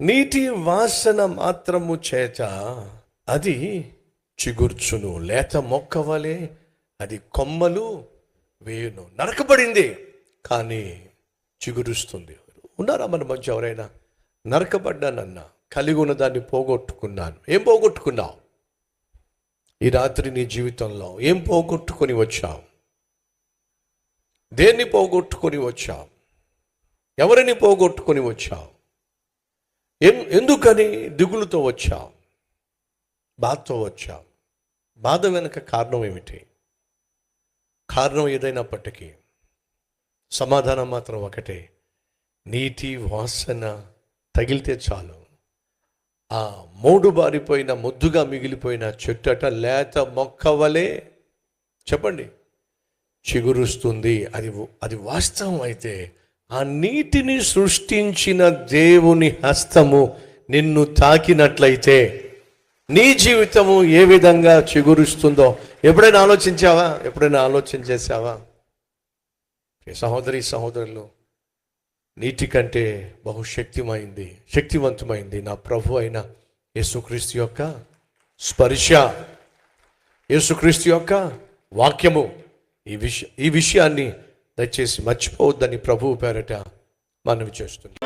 నీటి వాసన మాత్రము చేత అది చిగుర్చును, లేత మొక్క వలె అది కొమ్మలు వేయును. నరకబడింది కానీ చిగురుస్తుంది. ఉన్నారా మన మధ్య ఎవరైనా నరకబడ్డానన్నా, కలిగి ఉన్న దాన్ని పోగొట్టుకున్నాను? ఏం పోగొట్టుకున్నావు ఈ రాత్రి? నీ జీవితంలో ఏం పోగొట్టుకొని వచ్చావు? దేన్ని పోగొట్టుకొని వచ్చావు? ఎవరిని పోగొట్టుకొని వచ్చావు? ఎందుకని దిగులుతో వచ్చావు? బాధతో వచ్చావు? బాధ వెనుక కారణం ఏమిటి? కారణం ఏదైనప్పటికీ సమాధానం మాత్రం ఒకటే. నీటి వాసన తగిలితే చాలు, ఆ మోడు బారిపోయిన ముద్దుగా మిగిలిపోయిన చెట్టట లేత మొక్క వలె చెప్పండి చిగురుస్తుంది. అది వాస్తవం అయితే ఆ నీటిని సృష్టించిన దేవుని హస్తము నిన్ను తాకినట్లయితే నీ జీవితము ఏ విధంగా చిగురుస్తుందో ఎప్పుడైనా ఆలోచించావా? ఎప్పుడైనా ఆలోచన చేసావా? సహోదరి సహోదరులు, నీటి కంటే శక్తివంతమైంది నా ప్రభు అయిన యేసుక్రీస్తు యొక్క స్పర్శ, యేసుక్రీస్తు యొక్క వాక్యము. ఈ విషయాన్ని దయచేసి మర్చిపోవద్దని ప్రభువు పేరట మనవి చేస్తుంది.